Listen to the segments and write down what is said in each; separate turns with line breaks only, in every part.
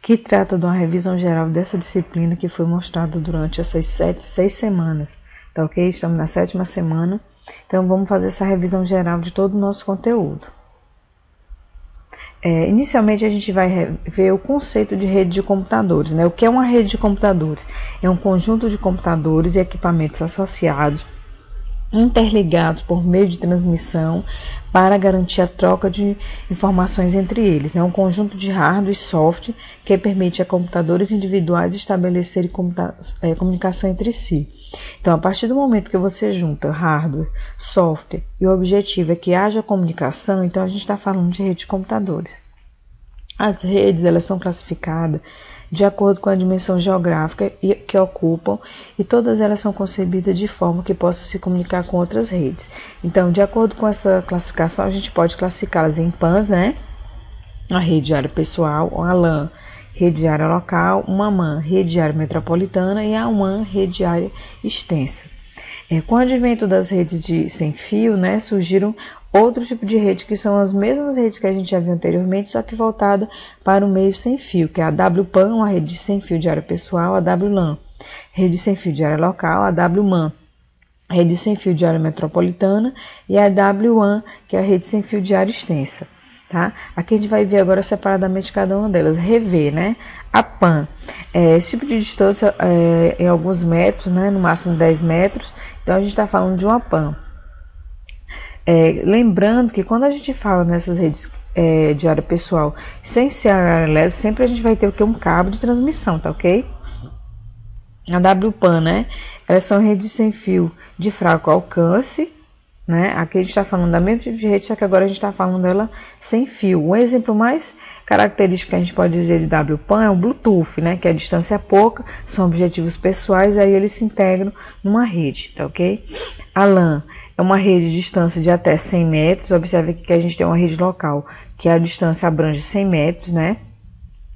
que trata de uma revisão geral dessa disciplina que foi mostrada durante essas 6 semanas, tá ok? Estamos na 7ª semana, então vamos fazer essa revisão geral de todo o nosso conteúdo. Inicialmente a gente vai ver o conceito de rede de computadores, né? O que é uma rede de computadores? É um conjunto de computadores e equipamentos associados, interligados por meio de transmissão para garantir a troca de informações entre eles. É um conjunto de hardware e software que permite a computadores individuais estabelecerem comunicação entre si. Então, a partir do momento que você junta hardware, software e o objetivo é que haja comunicação, então a gente está falando de rede de computadores. As redes, elas são classificadas de acordo com a dimensão geográfica que ocupam, e todas elas são concebidas de forma que possam se comunicar com outras redes. Então, de acordo com essa classificação, a gente pode classificá-las em PANs, né? A rede de área pessoal, a LAN, rede de área local, uma MAN, rede de área metropolitana, e a WAN, rede de área extensa. Com o advento das redes sem fio, né, surgiram outro tipo de rede que são as mesmas redes que a gente já viu anteriormente, só que voltada para o meio sem fio, que é a WPAN, uma rede sem fio de área pessoal, a WLAN, rede sem fio de área local, a WMAN, rede sem fio de área metropolitana, e a WAN, que é a rede sem fio de área extensa. Tá? Aqui a gente vai ver agora separadamente cada uma delas, rever, né? A PAN, esse tipo de distância em alguns metros, né? No máximo 10 metros, então a gente está falando de uma PAN. Lembrando que quando a gente fala nessas redes de área pessoal sem ser área lesa, sempre a gente vai ter o que? Um cabo de transmissão, tá ok? A WPAN, né? Elas são redes sem fio de fraco alcance, né? Aqui a gente está falando da mesma tipo de rede, só que agora a gente está falando dela sem fio. Um exemplo mais característico que a gente pode dizer de WPAN é o Bluetooth, né? Que é a distância pouca, são objetivos pessoais, aí eles se integram numa rede, tá ok? A LAN é uma rede de distância de até 100 metros, observe aqui que a gente tem uma rede local, que a distância abrange 100 metros, né?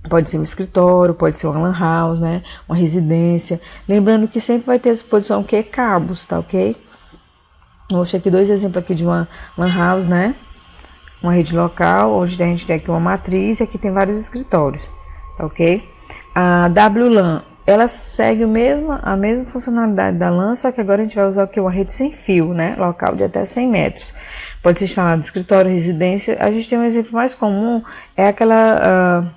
Pode ser um escritório, pode ser uma lan house, né? Uma residência. Lembrando que sempre vai ter essa posição que é cabos, tá ok? Vou mostrar aqui 2 exemplos aqui de uma lan house, né? Uma rede local, onde a gente tem aqui uma matriz e aqui tem vários escritórios, tá ok? A WLAN, ela segue a mesma funcionalidade da LAN, só que agora a gente vai usar o que? Uma rede sem fio, né? Local de até 100 metros. Pode ser instalado em escritório, residência. A gente tem um exemplo mais comum, é aquela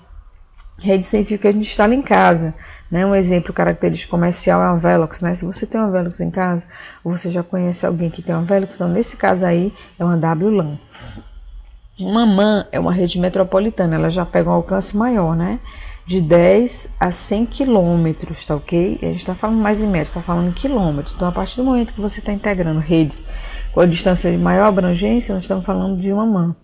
rede sem fio que a gente instala em casa. Né? Um exemplo característico comercial é a Velox, né? Se você tem uma Velox em casa, ou você já conhece alguém que tem uma Velox, então nesse caso aí é uma WLAN. Uma MAN é uma rede metropolitana, ela já pega um alcance maior, né? De 10 a 100 quilômetros, tá ok? A gente está falando mais em metros, está falando em quilômetros. Então, a partir do momento que você está integrando redes com a distância de maior abrangência, nós estamos falando de uma MAN.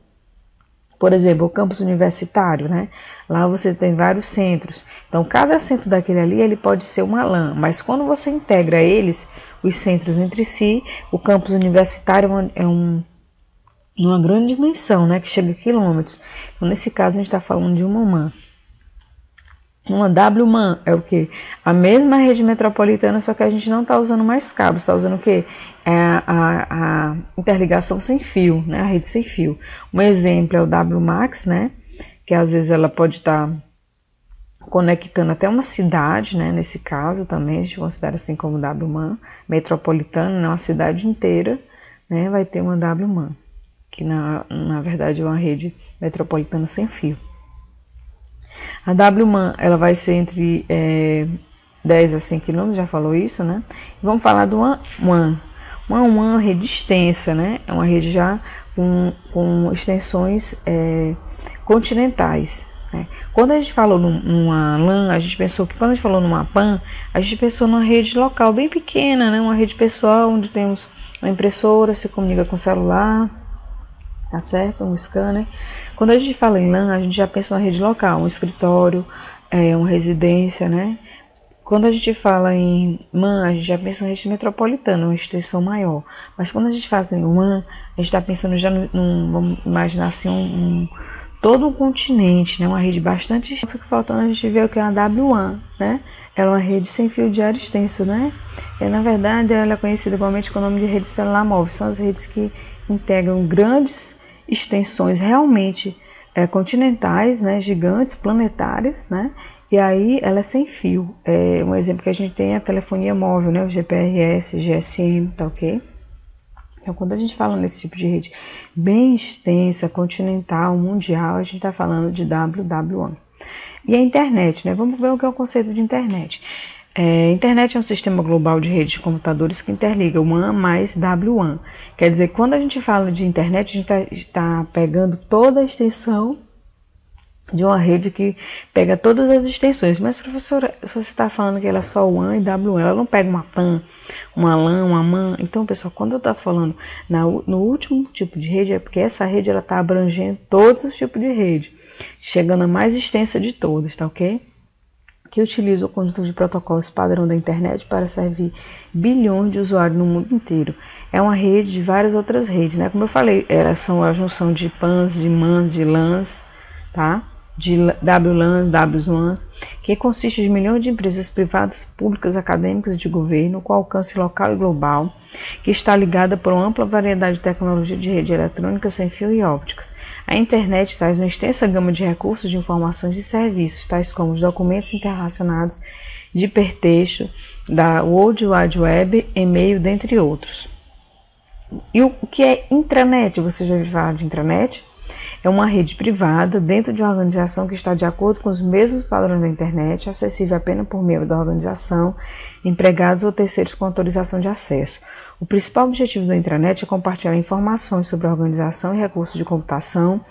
Por exemplo, o campus universitário, né? Lá você tem vários centros. Então, cada centro daquele ali, ele pode ser uma LAN. Mas quando você integra eles, os centros entre si, o campus universitário é uma grande dimensão, né? Que chega a quilômetros. Então, nesse caso, a gente está falando de uma MAN. Uma WMAN é o que? A mesma rede metropolitana, só que a gente não está usando mais cabos, está usando o que? A interligação sem fio, né? A rede sem fio. Um exemplo é o WMAX, né? Que às vezes ela pode estar conectando até uma cidade, né? Nesse caso também a gente considera assim como WMAN metropolitana, né? Uma cidade inteira, né? Vai ter uma WMAN, que na verdade é uma rede metropolitana sem fio. A WMAN, ela vai ser entre 10 a 100 km, já falou isso, né? E vamos falar de uma WAN. Uma WAN é uma rede extensa, né? É uma rede já com extensões continentais, né? Quando a gente falou numa LAN, a gente pensou que quando a gente falou numa PAN, a gente pensou numa rede local bem pequena, né? Uma rede pessoal, onde temos uma impressora, se comunica com o celular, tá certo? Um scanner. Quando a gente fala em LAN, a gente já pensa na rede local, um escritório, uma residência, né? Quando a gente fala em MAN, a gente já pensa na rede metropolitana, uma extensão maior. Mas quando a gente fala em WAN, a gente está pensando já vamos imaginar assim, todo um continente, né? Uma rede bastante... Fica faltando a gente ver o que é a WAN, né? Ela é uma rede sem fio de área extensa, né? Na verdade, ela é conhecida igualmente com o nome de rede celular móvel. São as redes que integram grandes extensões realmente continentais, né, gigantes, planetárias, né, e aí ela é sem fio. Um exemplo que a gente tem é a telefonia móvel, né, o GPRS, GSM, tá ok? Então, quando a gente fala nesse tipo de rede bem extensa, continental, mundial, a gente está falando de WWAN. E a internet, né? Vamos ver o que é o conceito de internet. Internet é um sistema global de redes de computadores que interliga WAN mais WAN. Quer dizer, quando a gente fala de internet, a gente está pegando toda a extensão de uma rede que pega todas as extensões. Mas, professora, se você está falando que ela é só WAN e WAN, ela não pega uma PAN, uma LAN, uma MAN. Então, pessoal, quando eu estou falando no último tipo de rede, é porque essa rede está abrangendo todos os tipos de rede, chegando a mais extensa de todas, tá ok? Que utiliza o conjunto de protocolos padrão da internet para servir bilhões de usuários no mundo inteiro. É uma rede de várias outras redes, né? Como eu falei, são a junção de PANs, de MANs, de LANs, tá? De WLANs, WSWANs, que consiste de milhões de empresas privadas, públicas, acadêmicas e de governo, com alcance local e global, que está ligada por uma ampla variedade de tecnologia de rede eletrônica sem fio e ópticas. A internet traz uma extensa gama de recursos de informações e serviços, tais como os documentos interrelacionados de hipertexto, da World Wide Web, e-mail, dentre outros. E o que é intranet? Você já ouviu falar de intranet? É uma rede privada dentro de uma organização que está de acordo com os mesmos padrões da internet, acessível apenas por meio da organização, empregados ou terceiros com autorização de acesso. O principal objetivo da intranet é compartilhar informações sobre a organização e recursos de computação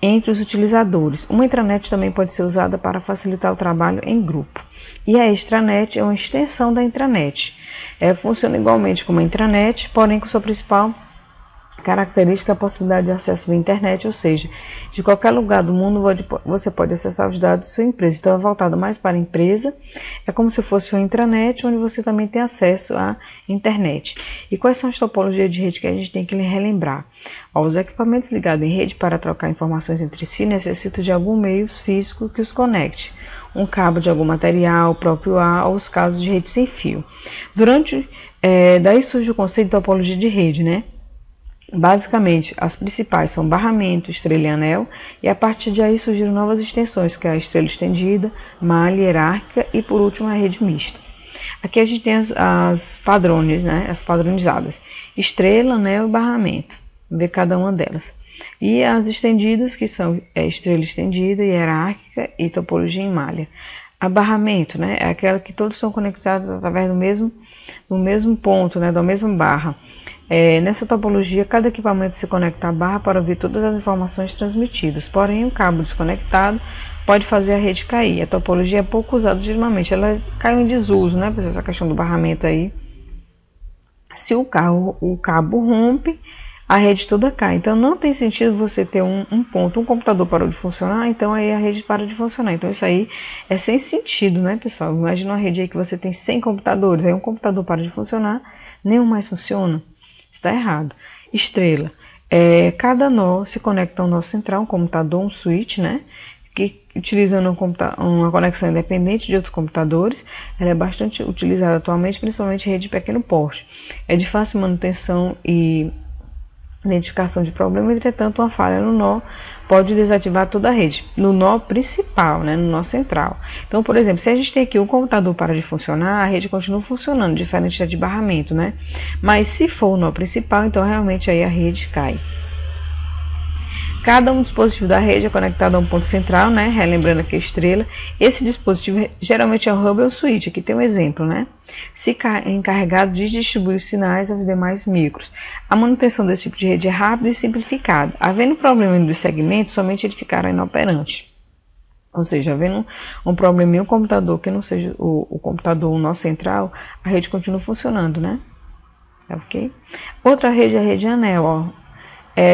entre os utilizadores. Uma intranet também pode ser usada para facilitar o trabalho em grupo. E a extranet é uma extensão da intranet. Funciona igualmente como a intranet, porém com sua principal característica a possibilidade de acesso via internet, ou seja, de qualquer lugar do mundo você pode acessar os dados de sua empresa. Então é voltado mais para a empresa, é como se fosse uma intranet, onde você também tem acesso à internet. E quais são as topologias de rede que a gente tem que relembrar? Os equipamentos ligados em rede para trocar informações entre si necessitam de algum meio físico que os conecte. Um cabo de algum material, próprio ar, ou os cabos de rede sem fio. Daí surge o conceito de topologia de rede, né? Basicamente, as principais são barramento, estrela e anel, e a partir de aí surgiram novas extensões, que é a estrela estendida, malha, hierárquica e, por último, a rede mista. Aqui a gente tem as padrões, né? As padronizadas, estrela, anel e barramento, ver cada uma delas. E as estendidas, que são estrela estendida, hierárquica e topologia em malha. A barramento, né? É aquela que todos são conectados através do mesmo ponto, né? Da mesma barra. Nessa topologia, cada equipamento se conecta à barra para ouvir todas as informações transmitidas. Porém, o cabo desconectado pode fazer a rede cair. A topologia é pouco usada geralmente, ela cai em desuso, né? Essa questão do barramento aí. Se o cabo rompe, a rede toda cai. Então, não tem sentido você ter um ponto, um computador parou de funcionar, então aí a rede para de funcionar. Então, isso aí é sem sentido, né, pessoal? Imagina uma rede aí que você tem 100 computadores, aí um computador para de funcionar, nenhum mais funciona. Está errado. Estrela. Cada nó se conecta a um nó central, um computador, um switch, né? Que utilizando uma conexão independente de outros computadores. Ela é bastante utilizada atualmente, principalmente em rede de pequeno porte. É de fácil manutenção e identificação de problema, entretanto, uma falha no nó pode desativar toda a rede, no nó principal, né, no nó central. Então, por exemplo, se a gente tem aqui um computador para de funcionar, a rede continua funcionando, diferente da de barramento, né? Mas se for o nó principal, então realmente aí a rede cai. Cada um dispositivo da rede é conectado a um ponto central, né? Relembrando aqui a estrela. Esse dispositivo geralmente é o hub ou switch. Aqui tem um exemplo, né? Encarregado de distribuir os sinais aos demais micros. A manutenção desse tipo de rede é rápida e simplificada. Havendo problema dos segmentos, somente ele ficará inoperante. Ou seja, havendo um problema em um computador que não seja o computador, o nó central, a rede continua funcionando, né? Ok? Outra rede é a rede anel, ó.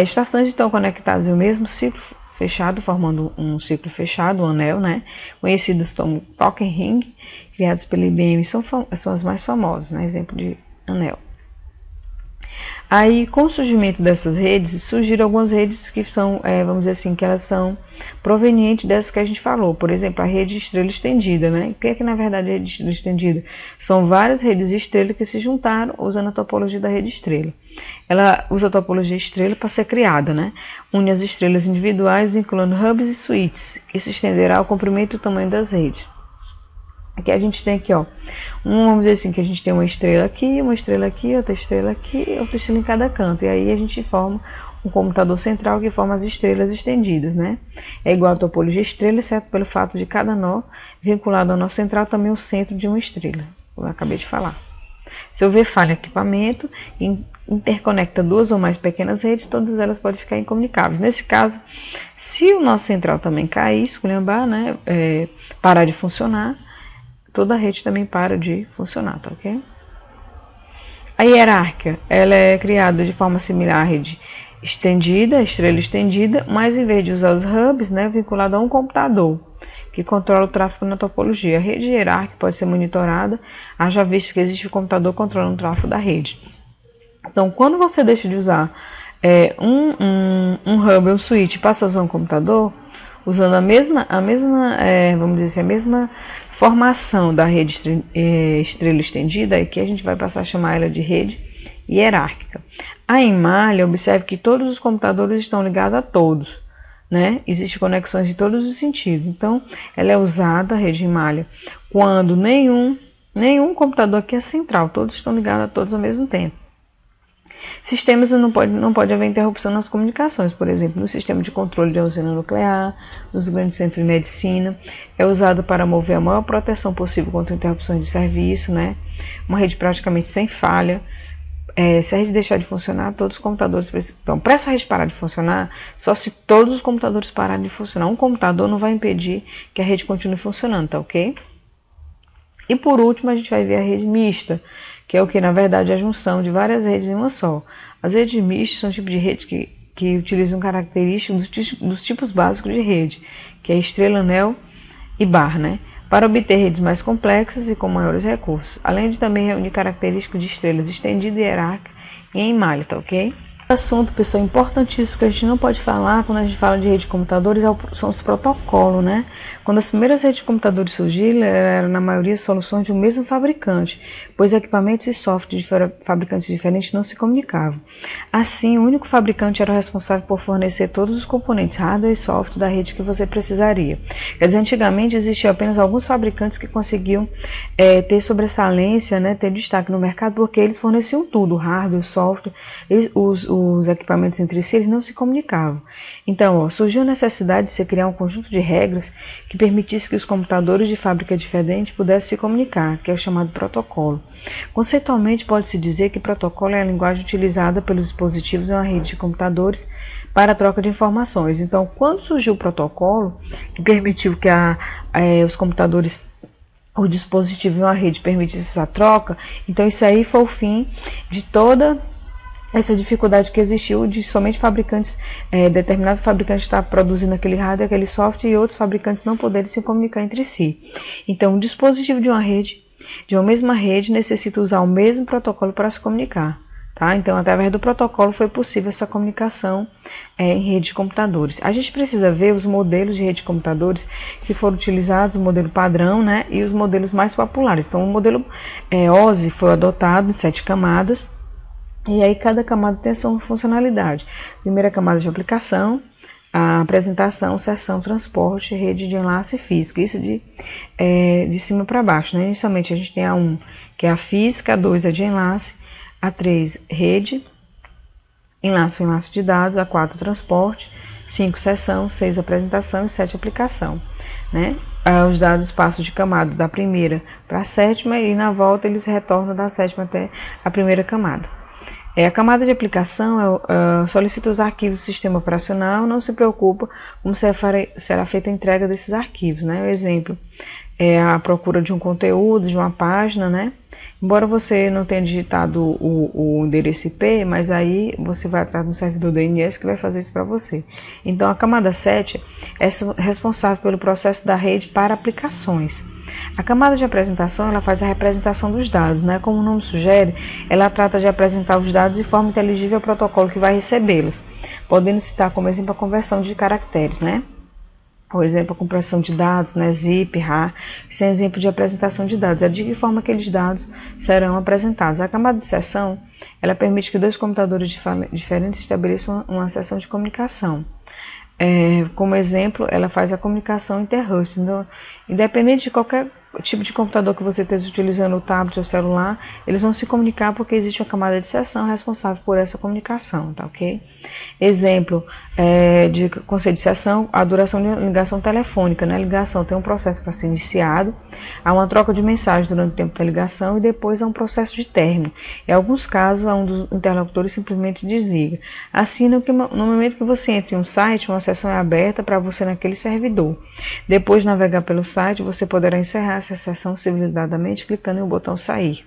Estações estão conectadas em um mesmo ciclo fechado, formando um ciclo fechado, um anel, né? Conhecidas como Token Ring, criadas pela IBM, são as mais famosas, né? Exemplo de anel. Aí, com o surgimento dessas redes, surgiram algumas redes que são, vamos dizer assim, que elas são provenientes dessas que a gente falou. Por exemplo, a rede estrela estendida, né? O que é que, na verdade, é a rede estrela estendida? São várias redes estrela que se juntaram usando a topologia da rede estrela. Ela usa a topologia estrela para ser criada, né? Une as estrelas individuais, vinculando hubs e switches. Isso estenderá o comprimento e o tamanho das redes. Aqui a gente tem aqui, ó, vamos dizer assim, que a gente tem uma estrela aqui, outra estrela aqui, outra estrela em cada canto. E aí a gente forma um computador central que forma as estrelas estendidas, né? É igual a topologia estrela, exceto pelo fato de cada nó vinculado ao nó central também o centro de uma estrela, como eu acabei de falar. Se houver falha no equipamento, interconecta duas ou mais pequenas redes, todas elas podem ficar incomunicáveis. Nesse caso, se o nó central também cair, esculhambar, né, parar de funcionar, toda a rede também para de funcionar, tá ok? A hierárquica, ela é criada de forma similar à rede estendida, estrela estendida, mas em vez de usar os hubs, né, vinculado a um computador que controla o tráfego na topologia. A rede hierárquica pode ser monitorada, haja visto que existe um computador controlando o tráfego da rede. Então, quando você deixa de usar um hub ou um switch e passa a usar um computador, usando a mesma vamos dizer assim, a mesma formação da rede estrela estendida, aqui a gente vai passar a chamar ela de rede hierárquica. Em malha, observe que todos os computadores estão ligados a todos, né? Existem conexões de todos os sentidos. Então, ela é usada, a rede em malha, quando nenhum computador aqui é central, todos estão ligados a todos ao mesmo tempo. Sistemas não pode haver interrupção nas comunicações, por exemplo, no sistema de controle de usina nuclear, nos grandes centros de medicina, é usado para mover a maior proteção possível contra interrupções de serviço, né? Uma rede praticamente sem falha. Se a rede deixar de funcionar, todos os computadores precisam. Então, para essa rede parar de funcionar, só se todos os computadores pararem de funcionar. Um computador não vai impedir que a rede continue funcionando, tá ok? E por último, a gente vai ver a rede mista, que é o que, na verdade, é a junção de várias redes em uma só. As redes mistas são tipos de rede que utilizam características dos tipos básicos de rede, que é estrela, anel e bar, né? Para obter redes mais complexas e com maiores recursos, além de também reunir características de estrelas estendida, hierárquica e em malha, tá ok? Assunto, pessoal, importantíssimo que a gente não pode falar quando a gente fala de rede de computadores são os protocolos, né? Quando as primeiras redes de computadores surgiram, eram na maioria soluções de um mesmo fabricante, pois equipamentos e software de fabricantes diferentes não se comunicavam. Assim, o único fabricante era o responsável por fornecer todos os componentes hardware e software da rede que você precisaria. Quer dizer, antigamente existiam apenas alguns fabricantes que conseguiam ter sobressalência, né, ter destaque no mercado, porque eles forneciam tudo, hardware, software, os equipamentos entre si, eles não se comunicavam. Então, surgiu a necessidade de se criar um conjunto de regras que permitisse que os computadores de fábrica diferente pudessem se comunicar, que é o chamado protocolo. Conceitualmente, pode-se dizer que protocolo é a linguagem utilizada pelos dispositivos em uma rede de computadores para a troca de informações. Então, quando surgiu o protocolo, que permitiu que os computadores, o dispositivo em uma rede permitisse essa troca, então isso aí foi o fim de toda essa dificuldade que existiu de somente fabricantes, determinado fabricante estar produzindo aquele hardware, aquele software, e outros fabricantes não poderem se comunicar entre si. Então, o dispositivo de uma mesma rede, necessita usar o mesmo protocolo para se comunicar. Tá? Então, através do protocolo foi possível essa comunicação em rede de computadores. A gente precisa ver os modelos de rede de computadores que foram utilizados, o modelo padrão, né, e os modelos mais populares. Então, o modelo OSI foi adotado em 7 camadas, e aí cada camada tem a sua funcionalidade. Primeira camada de aplicação, a apresentação, seção, transporte, rede de enlace física. Isso de cima para baixo, né? Inicialmente a gente tem a 1, que é a física, a 2 é de enlace, a 3 rede, enlace de dados, a 4 transporte, 5 seção, 6 apresentação e 7 aplicação, né? Os dados passam de camada da primeira para a sétima e na volta eles retornam da sétima até a primeira camada. A camada de aplicação solicita os arquivos do sistema operacional, não se preocupa como será feita a entrega desses arquivos, né? O exemplo é a procura de um conteúdo, de uma página, né? Embora você não tenha digitado o endereço IP, mas aí você vai atrás do servidor DNS que vai fazer isso para você. Então, a camada 7 é responsável pelo processo da rede para aplicações. A camada de apresentação, ela faz a representação dos dados, né? Como o nome sugere, ela trata de apresentar os dados de forma inteligível ao protocolo que vai recebê-los, podendo citar como exemplo a conversão de caracteres, né? Por exemplo, a compressão de dados, né, zip, RAR, sem exemplo de apresentação de dados. É de que forma aqueles dados serão apresentados. A camada de seção, ela permite que dois computadores diferentes estabeleçam uma seção de comunicação. Como exemplo, ela faz a comunicação inter-host. Então, independente de qualquer tipo de computador que você esteja utilizando, o tablet ou o celular, eles vão se comunicar porque existe uma camada de seção responsável por essa comunicação, tá ok? Exemplo de conceito de seção, a duração de ligação telefônica, né? A ligação tem um processo para ser iniciado, há uma troca de mensagem durante o tempo da ligação e depois há um processo de término. Em alguns casos, um dos interlocutores simplesmente desliga. Assim, no momento que você entra em um site, uma seção é aberta para você naquele servidor. Depois de navegar pelo site, você poderá encerrar essa sessão civilizadamente clicando em o botão sair.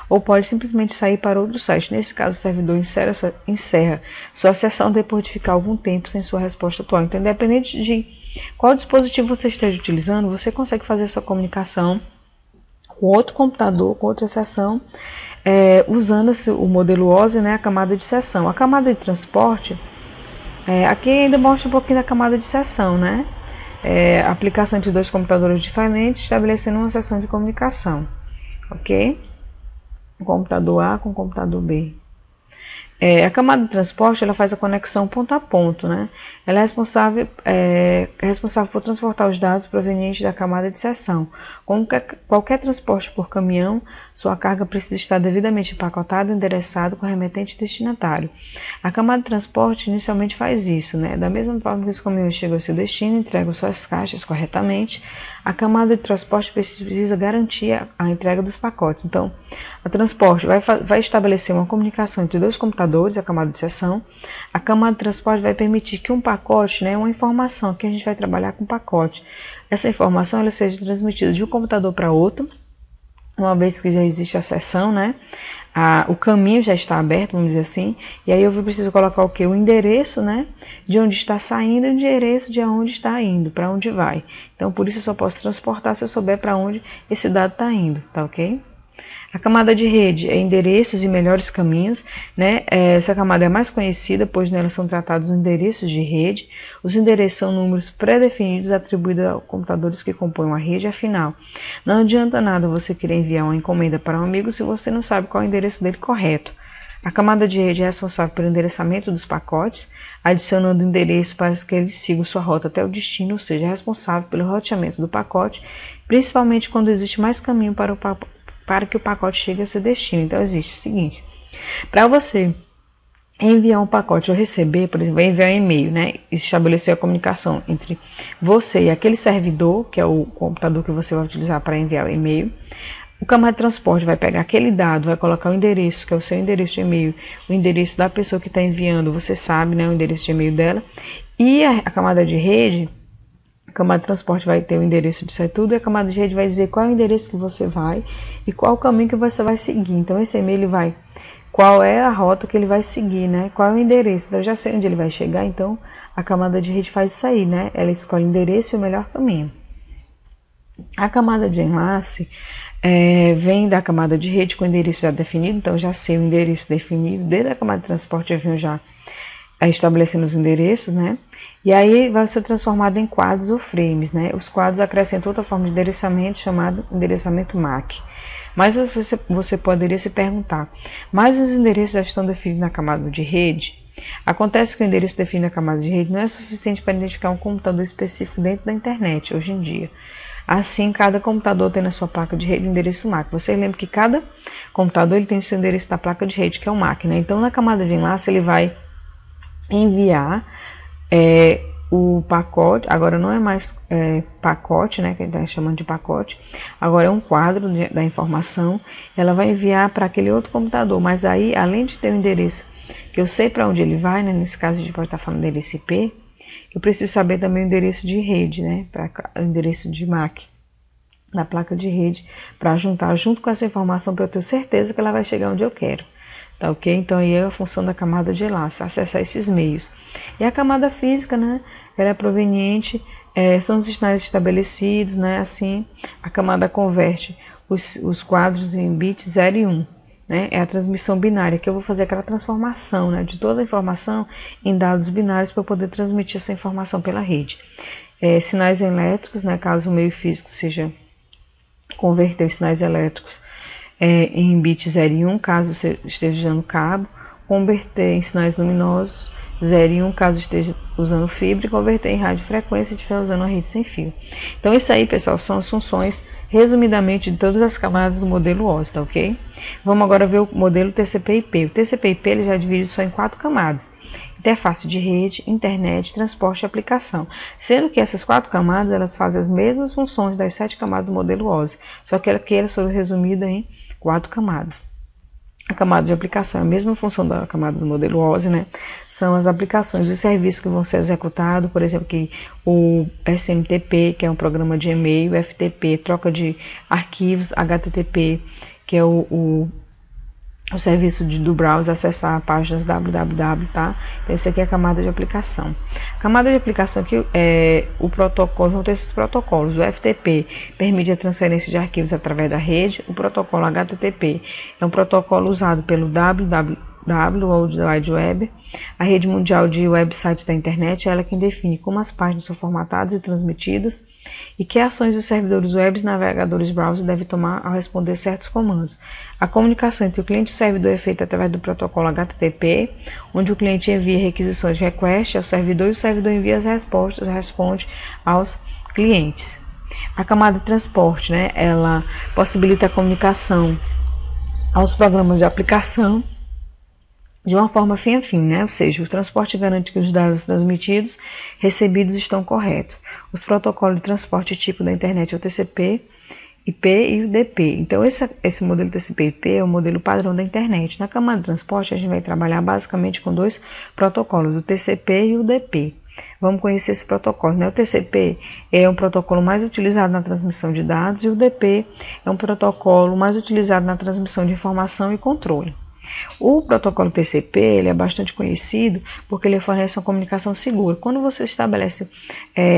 Ou pode simplesmente sair para outro site. Nesse caso, o servidor encerra sua sessão depois de ficar algum tempo sem sua resposta atual. Então, independente de qual dispositivo você esteja utilizando, você consegue fazer essa comunicação com outro computador, com outra sessão, usando o modelo OSI, né, a camada de seção. A camada de transporte, aqui ainda mostra um pouquinho da camada de seção, né? Aplicação entre dois computadores diferentes, estabelecendo uma seção de comunicação, ok? O computador A com o computador B. A camada de transporte, ela faz a conexão ponto a ponto, né? Ela é responsável por transportar os dados provenientes da camada de seção. Como qualquer transporte por caminhão, sua carga precisa estar devidamente empacotada, endereçada com remetente e destinatário. A camada de transporte inicialmente faz isso, né? Da mesma forma que os caminhões chegam ao seu destino e entregam suas caixas corretamente, a camada de transporte precisa garantir a entrega dos pacotes. Então, a transporte vai estabelecer uma comunicação entre dois computadores, a camada de seção. A camada de transporte vai permitir que um pacote, né, uma informação, que a gente vai trabalhar com pacote, essa informação ela seja transmitida de um computador para outro, uma vez que já existe a seção, né? O caminho já está aberto, vamos dizer assim, e aí eu preciso colocar o que? O endereço, né? De onde está saindo e o endereço de onde está indo, para onde vai. Então, por isso eu só posso transportar se eu souber para onde esse dado está indo, tá ok? A camada de rede é endereços e melhores caminhos, né? Essa camada é mais conhecida, pois nela são tratados os endereços de rede. Os endereços são números pré-definidos atribuídos aos computadores que compõem a rede. Afinal, não adianta nada você querer enviar uma encomenda para um amigo se você não sabe qual é o endereço dele correto. A camada de rede é responsável pelo endereçamento dos pacotes, adicionando endereço para que eles sigam sua rota até o destino, ou seja, é responsável pelo roteamento do pacote, principalmente quando existe mais caminho para que o pacote chegue ao seu destino. Então, existe o seguinte: para você enviar um pacote ou receber, por exemplo, vai enviar um e-mail, né? Estabelecer a comunicação entre você e aquele servidor, que é o computador que você vai utilizar para enviar o e-mail. O camada de transporte vai pegar aquele dado, vai colocar o endereço, que é o seu endereço de e-mail, o endereço da pessoa que está enviando, você sabe, né, o endereço de e-mail dela. E a camada de rede, a camada de transporte vai ter o endereço disso aí tudo, e a camada de rede vai dizer qual é o endereço que você vai e qual o caminho que você vai seguir. Então, esse e-mail ele vai, qual é a rota que ele vai seguir, né? Qual é o endereço. Então, eu já sei onde ele vai chegar, então a camada de rede faz isso aí, né? Ela escolhe o endereço e o melhor caminho. A camada de enlace vem da camada de rede com o endereço já definido, então eu já sei o endereço definido. Desde a camada de transporte eu venho já estabelecendo os endereços, né? E aí vai ser transformado em quadros ou frames, né? Os quadros acrescentam outra forma de endereçamento chamado endereçamento MAC. Mas você poderia se perguntar, mas os endereços já estão definidos na camada de rede? Acontece que o endereço definido na camada de rede não é suficiente para identificar um computador específico dentro da internet hoje em dia. Assim, cada computador tem na sua placa de rede um endereço MAC. Você lembra que cada computador ele tem o seu endereço da placa de rede, que é o MAC, né? Então, na camada de enlace, ele vai enviar o pacote. Agora não é mais pacote, né, que a gente está chamando de pacote. Agora é um quadro da informação. Ela vai enviar para aquele outro computador. Mas aí, além de ter o endereço, que eu sei para onde ele vai, né? Nesse caso a gente pode estar falando do endereço IP. Eu preciso saber também o endereço de rede, né? O endereço de MAC da placa de rede, para juntar junto com essa informação para eu ter certeza que ela vai chegar onde eu quero. Tá ok? Então aí é a função da camada de enlace, acessar esses meios. E a camada física, né? Ela é proveniente, são os sinais estabelecidos, né? Assim, a camada converte os quadros em bits 0 e 1. Né? É a transmissão binária, que eu vou fazer aquela transformação, né, de toda a informação em dados binários para poder transmitir essa informação pela rede. sinais elétricos, né, caso o meio físico seja converter os sinais elétricos em bit 0 e 1, caso esteja usando cabo, converter em sinais luminosos 0 e 1, caso esteja usando fibra, e converter em radiofrequência se estiver usando a rede sem fio. Então isso aí, pessoal, são as funções, resumidamente, de todas as camadas do modelo OSI, tá ok? Vamos agora ver o modelo TCP/IP. O TCP/IP ele já divide só em 4 camadas: interface de rede, internet, transporte e aplicação, sendo que essas 4 camadas elas fazem as mesmas funções das 7 camadas do modelo OSI, só que aqui elas foram resumidas em 4 camadas. A camada de aplicação é a mesma função da camada do modelo OSI, né? São as aplicações e serviços que vão ser executados, por exemplo, que o SMTP, que é um programa de e-mail, FTP, troca de arquivos, HTTP, que é o serviço do browser, acessar páginas www, tá? Então, esse aqui é a camada de aplicação. A camada de aplicação aqui é o protocolo, vão ter esses protocolos. O FTP permite a transferência de arquivos através da rede. O protocolo HTTP é um protocolo usado pelo World Wide Web. A rede mundial de websites da internet é ela quem define como as páginas são formatadas e transmitidas e que ações os servidores web e navegadores browser devem tomar ao responder certos comandos. A comunicação entre o cliente e o servidor é feita através do protocolo HTTP, onde o cliente envia requisições de request ao servidor e o servidor envia as respostas, responde aos clientes. A camada de transporte, né, ela possibilita a comunicação aos programas de aplicação de uma forma fim a fim, né? Ou seja, o transporte garante que os dados transmitidos, recebidos estão corretos. Os protocolos de transporte tipo da internet é o TCP/IP e o DP. Então, esse modelo TCP/IP é o modelo padrão da internet. Na camada de transporte, a gente vai trabalhar basicamente com 2 protocolos, o TCP e o DP. Vamos conhecer esse protocolo, né? O TCP é um protocolo mais utilizado na transmissão de dados e o DP é um protocolo mais utilizado na transmissão de informação e controle. O protocolo TCP ele é bastante conhecido porque ele fornece uma comunicação segura. Quando você estabelece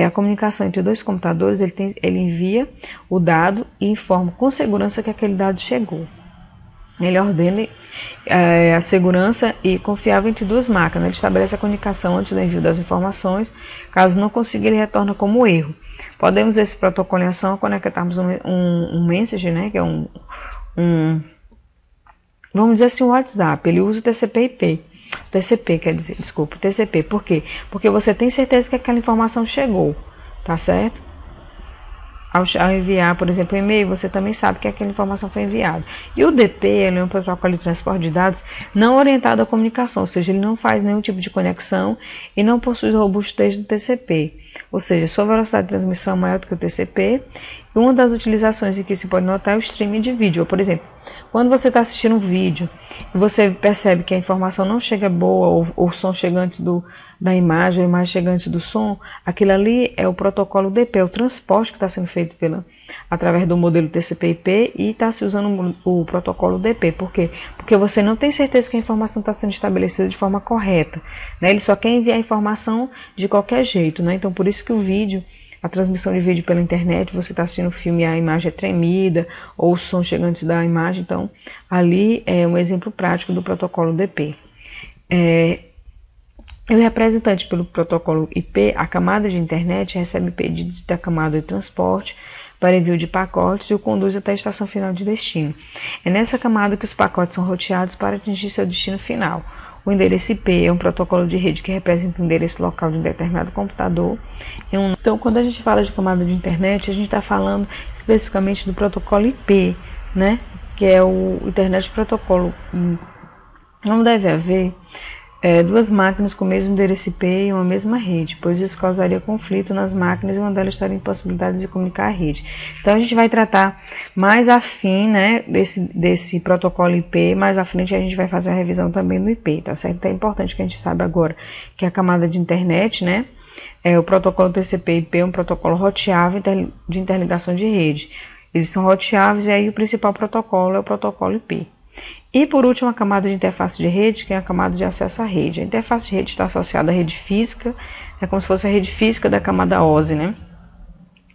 a comunicação entre 2 computadores, ele envia o dado e informa com segurança que aquele dado chegou. Ele ordena a segurança e confiável entre 2 máquinas. Ele estabelece a comunicação antes do envio das informações. Caso não consiga, ele retorna como erro. Podemos ver esse protocolo em ação ao conectarmos um message, né, que é vamos dizer assim, o WhatsApp. Ele usa o TCP/IP. TCP, quer dizer, desculpa, TCP. Por quê? Porque você tem certeza que aquela informação chegou, tá certo? Ao enviar, por exemplo, um e-mail, você também sabe que aquela informação foi enviada. E o DP, ele é um protocolo de transporte de dados não orientado à comunicação, ou seja, ele não faz nenhum tipo de conexão e não possui robustez do TCP. Ou seja, sua velocidade de transmissão é maior do que o TCP. E uma das utilizações em que se pode notar é o streaming de vídeo. Por exemplo, quando você está assistindo um vídeo e você percebe que a informação não chega boa, ou o som chega antes da imagem, a imagem chega antes do som, aquilo ali é o protocolo DP, o transporte que está sendo feito através do modelo TCP/IP e está se usando o protocolo DP. Por quê? Porque você não tem certeza que a informação está sendo estabelecida de forma correta, né? Ele só quer enviar a informação de qualquer jeito, né? Então, por isso que o vídeo, a transmissão de vídeo pela internet, você está assistindo o filme e a imagem é tremida, ou o som chega antes da imagem. Então, ali é um exemplo prático do protocolo DP. O representante pelo protocolo IP, a camada de internet, recebe pedidos da camada de transporte para envio de pacotes e o conduz até a estação final de destino. É nessa camada que os pacotes são roteados para atingir seu destino final. O endereço IP é um protocolo de rede que representa o endereço local de um determinado computador. Então, quando a gente fala de camada de internet, a gente está falando especificamente do protocolo IP, né? Que é o Internet Protocolo. Não deve haver 2 máquinas com o mesmo endereço IP em uma mesma rede, pois isso causaria conflito nas máquinas e uma delas estaria impossibilidade de comunicar a rede. Então a gente vai tratar mais afim, né, desse protocolo IP, mais à frente a gente vai fazer uma revisão também do IP, tá certo? Então é importante que a gente saiba agora que a camada de internet, né, o protocolo TCP/IP é um protocolo roteável de interligação de rede. Eles são roteáveis e aí o principal protocolo é o protocolo IP. E por último, a camada de interface de rede, que é a camada de acesso à rede. A interface de rede está associada à rede física, é como se fosse a rede física da camada OSI, né?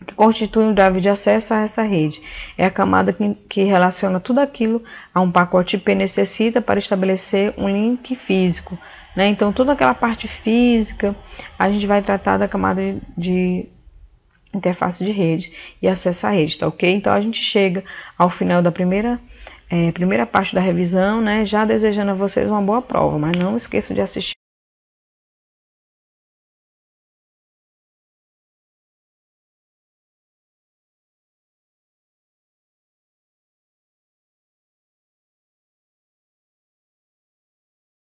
Que constitui um drive de acesso a essa rede. É a camada que relaciona tudo aquilo a um pacote IP necessita para estabelecer um link físico, né? Então, toda aquela parte física, a gente vai tratar da camada de interface de rede e acesso à rede, tá ok? Então a gente chega ao final da primeira parte da revisão, né? Já desejando a vocês uma boa prova, mas não esqueçam de assistir